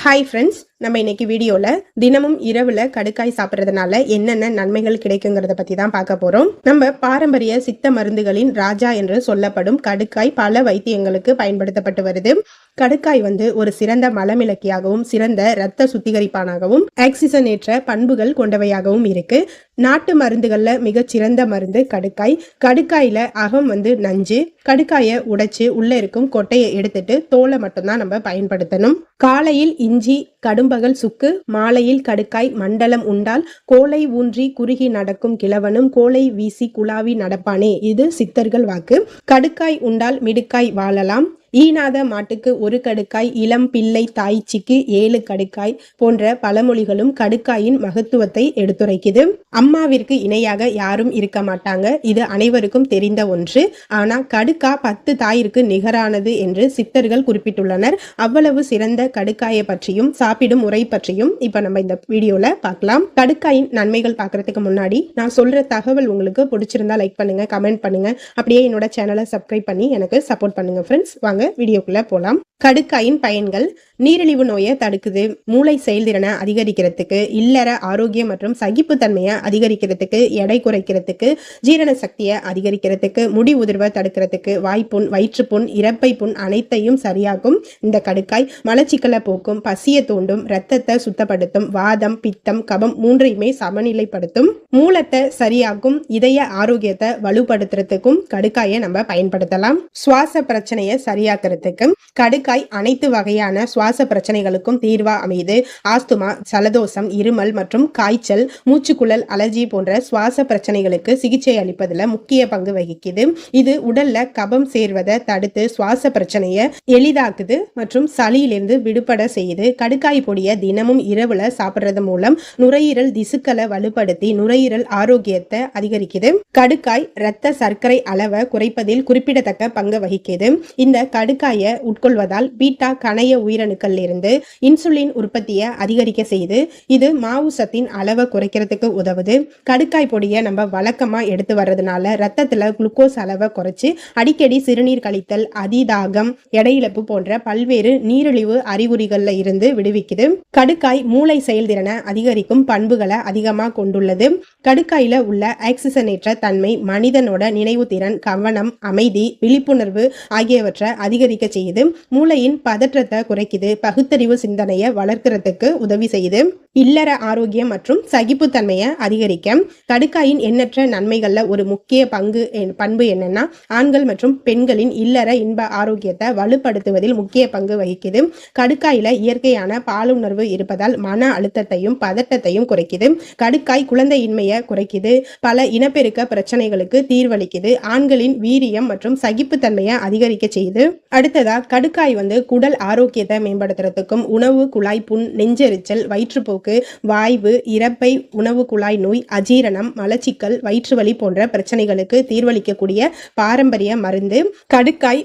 Hi friends, நம்ம இன்னைக்கு வீடியோவில் தினமும் இரவில் கடுக்காய் சாப்பிட்றதுனால என்னென்ன நன்மைகள் கிடைக்குங்கிறத பற்றி தான் பார்க்க போகிறோம். நம்ம பாரம்பரிய சித்த மருந்துகளின் ராஜா என்று சொல்லப்படும் கடுக்காய் பல வைத்தியங்களுக்கு பயன்படுத்தப்பட்டு வருது. கடுக்காய் ஒரு சிறந்த மலமிளக்கியாகவும் சிறந்த இரத்த சுத்திகரிப்பானாகவும் ஆக்சிஜனேற்ற பண்புகள் கொண்டவையாகவும் இருக்கு. நாட்டு மருந்துகள்ல மிகச்சிறந்த மருந்து கடுக்காய். கடுக்காயில அகம் நஞ்சு. கடுக்காயை உடைச்சு உள்ள இருக்கும் கொட்டையை எடுத்துட்டு தோலை மட்டும்தான் நம்ம பயன்படுத்தணும். காலையில் இஞ்சி கடும்பகல் சுக்கு, மாலையில் கடுக்காய் மண்டலம் உண்டால் கோலை ஊன்றி குறுகி நடக்கும் கிழவனும் கோலை வீசி குலாவி நடப்பானே, இது சித்தர்கள் வாக்கு. கடுக்காய் உண்டால் மிடுக்காய் வாழலாம். ஈனாத மாட்டுக்கு ஒரு கடுக்காய், இளம் பிள்ளை தாய்ச்சிக்கு 7 கடுக்காய் போன்ற பழமொழிகளும் கடுக்காயின் மகத்துவத்தை எடுத்துரைக்குது. அம்மாவிற்கு இணையாக யாரும் இருக்க மாட்டாங்க, இது அனைவருக்கும் தெரிந்த ஒன்று. ஆனா கடுக்கா 10 தாயிற்கு நிகரானது என்று சித்தர்கள் குறிப்பிட்டுள்ளனர். அவ்வளவு சிறந்த கடுக்காயை பற்றியும் சாப்பிடும் முறை பற்றியும் இப்ப நம்ம இந்த வீடியோல பார்க்கலாம். கடுக்காயின் நன்மைகள் பார்க்கறதுக்கு முன்னாடி நான் சொல்ற தகவல் உங்களுக்கு பிடிச்சிருந்தா லைக் பண்ணுங்க, கமெண்ட் பண்ணுங்க, அப்படியே என்னோட சேனலை சப்ஸ்கிரைப் பண்ணி எனக்கு சப்போர்ட் பண்ணுங்க ஃப்ரெண்ட்ஸ். வாங்க வீடியோக்குள்ள போலாம். கடுக்காயின் பயன்கள்: நீரிழிவு நோயை தடுக்குது, மூளை செயல்திறனை அதிகரிக்கிறதுக்கு, இல்லற ஆரோக்கியம் மற்றும் சகிப்புத்தன்மையை அதிகரிக்கிறதுக்கு, எடை குறைக்கிறதுக்கு, ஜீரண சக்தியை அதிகரிக்கிறதுக்கு, முடி உதிர்வை தடுக்கிறதுக்கு, வாய்ப்புண், வயிற்றுப்புண், இறப்பை புண் அனைத்தையும் சரியாகும். இந்த கடுக்காய் மலச்சிக்கலை போக்கும், பசியை தூண்டும், இரத்தத்தை சுத்தப்படுத்தும், வாதம், பித்தம், கபம் மூன்றையுமே சமநிலைப்படுத்தும், மூலத்தை சரியாக்கும், இதய ஆரோக்கியத்தை வலுப்படுத்துறதுக்கும் கடுக்காயை நம்ம பயன்படுத்தலாம். சுவாச பிரச்சனையை சரியாக்குறதுக்கு கடுக்காய் அனைத்து வகையான சுவாச பிரச்சனைகளுக்கும் தீர்வா அமையுது. ஆஸ்துமா, ஜலதோஷம், இருமல் மற்றும் காய்ச்சல், மூச்சுக்குழல் அலர்ஜி போன்ற சுவாச பிரச்சனைகளுக்கு சிகிச்சை அளிப்பதில் முக்கிய பங்கு வகிக்குது. இது உடல்ல கபம் சேர்வதை தடுத்து சுவாச பிரச்சனையை எளிதாக்குது மற்றும் சளியிலிருந்து விடுபட செய்யுது. கடுக்காய் பொடியை தினமும் இரவுல சாப்பிட்றது மூலம் நுரையீரல் திசுக்களை வலுப்படுத்தி நுரையீரல் ஆரோக்கியத்தை அதிகரிக்குது. கடுக்காய் இரத்த சர்க்கரை அளவை குறைப்பதில் குறிப்பிடத்தக்க பங்கு வகிக்குது. இந்த கடுக்காயை உட்கொள்வதால் பீட்டா கணைய உயிரணுக்கள் இருந்து இன்சுலின் உற்பத்தியை அதிகரிக்க செய்து இது மாவு சத்தின் அளவை குறைக்கிறதுக்கு உதவுது. கடுக்காய் பொடியை நம்ம வழக்கமா எடுத்து வர்றதுனால ரத்தத்துல குளுக்கோஸ் அளவை குறைச்சு அடிக்கடி சிறுநீர் கழித்தல், அதிதாகம், எடையிழப்பு போன்ற பல்வேறு நீரிழிவு அறிகுறிகள்ல இருந்து விடுவிக்குது. கடுக்காய் மூளை செயல்திறனை அதிகரிக்கும் பண்புகளை அதிகமாக கொண்டுள்ளது. கடுக்காயில உள்ள ஆக்சிஜனேற்ற தன்மை மனிதனோட நினைவு திறன், கவனம், அமைதி, விழிப்புணர்வு ஆகியவற்றை அதிகரிக்க செய்யுது. மூளையின் பதற்றத்தை குறைக்குது, பகுத்தறிவு சிந்தனையை வளர்க்கறதுக்கு உதவி செய்யுது. இல்லற ஆரோக்கியம் மற்றும் சகிப்புத்தன்மையை அதிகரிக்க கடுக்காயின் எண்ணற்ற நன்மைகள்ல ஒரு முக்கிய பண்பு என்னன்னா, ஆண்கள் மற்றும் பெண்களின் இல்லற இன்ப ஆரோக்கியத்தை வலுப்படுத்துவதில் முக்கிய பங்கு வகிக்குது. கடுக்காயில இயற்கையான பாலுணர்வு இருப்பதால் மன அழுத்தத்தையும் பதட்டத்தையும் குறைக்குது. கடுக்காய் குழந்தையின்மையை குறைக்குது, பல இனப்பெருக்க பிரச்சனைகளுக்கு தீர்வளிக்குது, ஆண்களின் வீரியம் மற்றும் சகிப்புத்தன்மையை அதிகரிக்க செய்யுது. அடுத்ததா கடுக்காய் குடல் ஆரோக்கியத்தை மேம்படுத்துறதுக்கும், உணவு குழாய் புண், நெஞ்செரிச்சல், வயிற்றுப்போக்கு, வாய்வு, இறப்பை, உணவு குழாய் நோய், அஜீரணம், மலச்சிக்கல், வயிற்றுவலி போன்ற பிரச்சனைகளுக்கு தீர்வளிக்கக்கூடிய பாரம்பரிய மருந்து. கடுக்காய்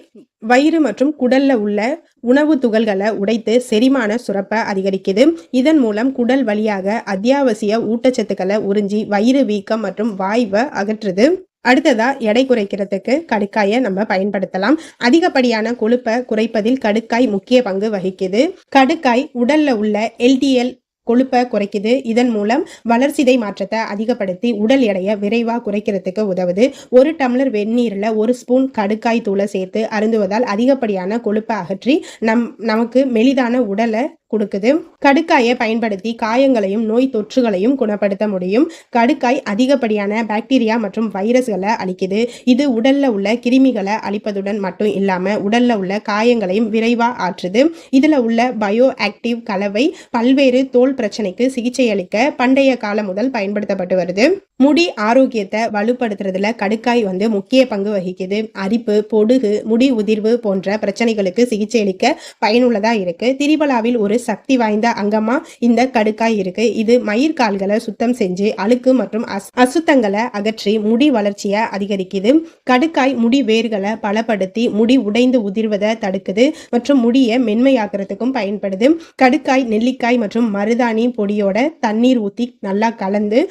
வயிறு மற்றும் குடல்ல உள்ள உணவு துகள்களை உடைத்து செரிமான சுரப்பை அதிகரிக்குது. இதன் மூலம் குடல் வழியாக அத்தியாவசிய ஊட்டச்சத்துக்களை உறிஞ்சி வயிறு வீக்கம் மற்றும் வாய்வை அகற்றுது. அடுத்ததா எடை குறைக்கிறதுக்கு கடுக்காயை நம்ம பயன்படுத்தலாம். அதிகப்படியான கொழுப்பை குறைப்பதில் கடுக்காய் முக்கிய பங்கு வகிக்குது. கடுக்காய் உடல்ல உள்ள LDL கொழுப்பை குறைக்குது. இதன் மூலம் வளர்சிதை மாற்றத்தை அதிகப்படுத்தி உடல் எடையை விரைவாக குறைக்கிறதுக்கு உதவுது. 1 டம்ளர் வெந்நீரில் 1 ஸ்பூன் கடுக்காய் தூளை சேர்த்து அருந்துவதால் அதிகப்படியான கொழுப்பை அகற்றி நமக்கு மெலிதான உடலை கொடுக்குது. கடுக்காயை பயன்படுத்தி காயங்களையும் நோய் தொற்றுகளையும் குணப்படுத்த முடியும். கடுக்காய் அதிகப்படியான பாக்டீரியா மற்றும் வைரஸ்களை அழிக்குது. இது உடல்ல உள்ள கிருமிகளை அழிப்பதுடன் மட்டும் இல்லாம உடல்ல உள்ள காயங்களையும் விரைவா ஆற்றுது. இதுல உள்ள பயோ ஆக்டிவ் கலவை பல்வேறு தோல் பிரச்சனைக்கு சிகிச்சை அளிக்க பண்டைய காலம் முதல் பயன்படுத்தப்பட்டு வருது. முடி ஆரோக்கியத்தை வலுப்படுத்துறதுல கடுக்காய் முக்கிய பங்கு வகிக்குது. அரிப்பு, பொடுகு, முடி உதிர்வு போன்ற பிரச்சனைகளுக்கு சிகிச்சை அளிக்க பயனுள்ளதா இருக்கு. திரிபலாவில் ஒரு சக்தி வாய்ந்த அங்கமா இந்த கடுக்காய் இருக்கு. இது மயிர்கால்களை சுத்தம் செஞ்சு அழுக்கு மற்றும் அசுத்தங்களை அகற்றி முடி வளர்ச்சியை அதிகரிக்குது. கடுக்காய் முடி வேர்களை பலப்படுத்தி முடி உடைந்து உதிர்வதை தடுக்குது மற்றும் முடியை மென்மையாக்குறதுக்கும் பயன்படுது. கடுக்காய், நெல்லிக்காய் மற்றும் மருதாணி பொடியோட தண்ணீர் ஊத்தி நல்லா கலந்து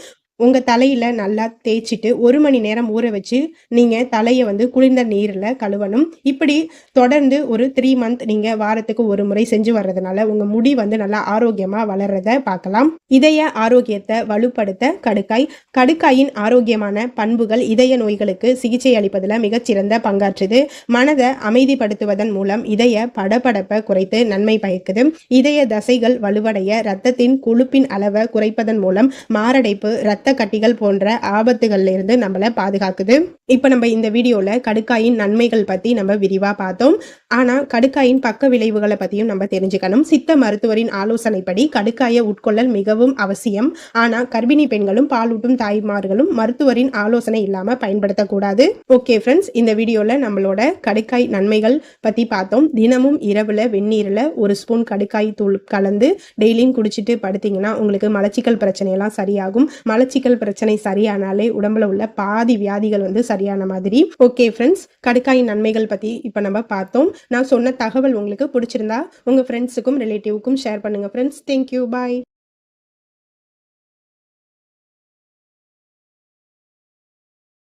உங்க தலையில நல்லா தேய்ச்சிட்டு 1 மணி நேரம் ஊற வச்சு நீங்க தலைய வந்து குளிர்ந்த நீர்ல கழுவணும். இப்படி தொடர்ந்து ஒரு 3 மந்த் நீங்க வாரத்துக்கு ஒரு முறை செஞ்சு வர்றதுனால உங்க முடி வந்து நல்லா ஆரோக்கியமா வளர்றத பார்க்கலாம். இதய ஆரோக்கியத்தை வலுப்படுத்த கடுக்காய். கடுக்காயின் ஆரோக்கியமான பண்புகள் இதய நோய்களுக்கு சிகிச்சை அளிப்பதில் மிகச்சிறந்த பங்காற்றுது. மனதை அமைதிப்படுத்துவதன் மூலம் இதய படபடப்பை குறைத்து நன்மை பயக்குது. இதய தசைகள் வலுவடைய இரத்தத்தின் கொழுப்பின் அளவை குறைப்பதன் மூலம் மாரடைப்பு, இரத்த கட்டிகள் போன்ற ஆபத்துகள்ல இருந்து நம்மள பாதுகாக்குது. இப்ப நம்ம இந்த வீடியோல கடுக்காயின் நன்மைகள் பத்தி நம்ம விரிவா பார்த்தோம். ஆனா கடுக்காயின் பக்க விளைவுகளை பத்தியும் நம்ம தெரிஞ்சுக்கணும். சித்த மருத்துவரின் ஆலோசனைப்படி கடுக்காயை உட்கொள்ளல் மிகவும் அவசியம். ஆனா கர்ப்பிணி பெண்களும் பாலூட்டும் தாய்மார்களும் மருத்துவரின் ஆலோசனை இல்லாம பயன்படுத்தக்கூடாது. ஓகே ஃப்ரெண்ட்ஸ், இந்த வீடியோல நம்மளோட கடுக்காய் நன்மைகள் பத்தி பார்த்தோம். தினமும் இரவுல வெந்நீர்ல 1 ஸ்பூன் கடுக்காய் தூள் கலந்து டெய்லியும் குடிச்சிட்டு படுத்தீங்கன்னா உங்களுக்கு மலச்சிக்கல் பிரச்சனை எல்லாம் சரியாகும். மலச்சிக்கல் பிரச்சனை சரியானாலே உடம்புல உள்ள பாதி வியாதிகள் வந்து சரியான மாதிரி. ஓகே ஃப்ரெண்ட்ஸ், கடுக்காயின் நன்மைகள் பத்தி இப்ப நம்ம பார்த்தோம். நான் சொன்ன தகவல் உங்களுக்கு பிடிச்சிருந்தா உங்க ஃப்ரெண்ட்ஸுக்கும் ரிலேட்டிவ்க்கும் ஷேர் பண்ணுங்க ஃப்ரெண்ட்ஸ். தேங்க்யூ, பாய்.